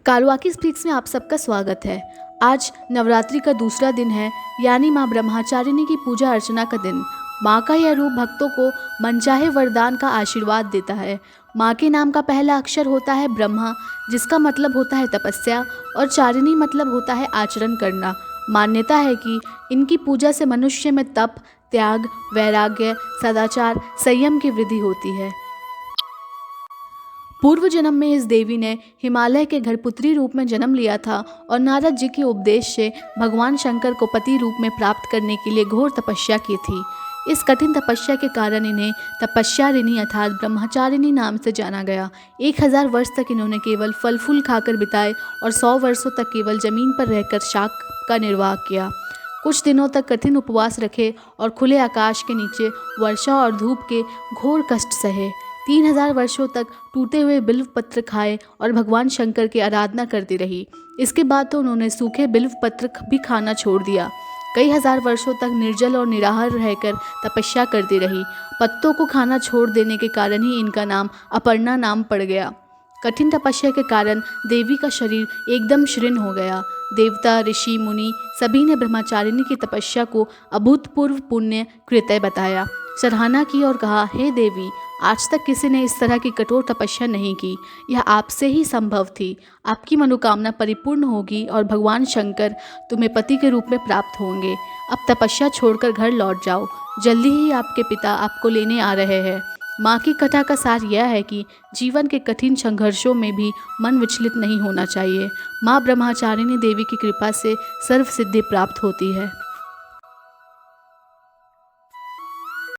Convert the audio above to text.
कालवाकी speaks में आप सबका स्वागत है। आज नवरात्रि का दूसरा दिन है, यानी माँ ब्रह्मचारिणी की पूजा अर्चना का दिन। माँ का यह रूप भक्तों को मनचाहे वरदान का आशीर्वाद देता है। माँ के नाम का पहला अक्षर होता है ब्रह्मा, जिसका मतलब होता है तपस्या, और चारिणी मतलब होता है आचरण करना। मान्यता है कि इनकी पूजा से मनुष्य में तप, त्याग, वैराग्य, सदाचार, संयम की वृद्धि होती है। पूर्व जन्म में इस देवी ने हिमालय के घरपुत्री रूप में जन्म लिया था और नारद जी के उपदेश से भगवान शंकर को पति रूप में प्राप्त करने के लिए घोर तपस्या की थी। इस कठिन तपस्या के कारण इन्हें तपस्यारिणी अर्थात ब्रह्मचारिणी नाम से जाना गया। 1000 वर्ष तक इन्होंने केवल फल फूल खाकर बिताए और 100 वर्षों तक केवल जमीन पर रहकर शाक का निर्वाह किया। कुछ दिनों तक कठिन उपवास रखे और खुले आकाश के नीचे वर्षा और धूप के घोर कष्ट सहे। 3000 वर्षों तक टूटे हुए बिल्व पत्र खाए और भगवान शंकर की आराधना करती रही। इसके बाद तो उन्होंने सूखे बिल्व पत्र भी खाना छोड़ दिया। कई हजार वर्षों तक निर्जल और निराहार रहकर तपस्या करती रही। पत्तों को खाना छोड़ देने के कारण ही इनका नाम अपर्णा नाम पड़ गया। कठिन तपस्या के कारण देवी का शरीर एकदम शीर्ण हो गया। देवता, ऋषि, मुनि सभी ने ब्रह्मचारिणी की तपस्या को अभूतपूर्व पुण्य कृत्य बताया, सराहना की और कहा, हे देवी, आज तक किसी ने इस तरह की कठोर तपस्या नहीं की। यह आपसे ही संभव थी। आपकी मनोकामना परिपूर्ण होगी और भगवान शंकर तुम्हें पति के रूप में प्राप्त होंगे। अब तपस्या छोड़कर घर लौट जाओ। जल्दी ही आपके पिता आपको लेने आ रहे हैं। माँ की कथा का सार यह है कि जीवन के कठिन संघर्षों में भी मन विचलित नहीं होना चाहिए। माँ ब्रह्मचारिणी देवी की कृपा से सर्व सिद्धि प्राप्त होती है।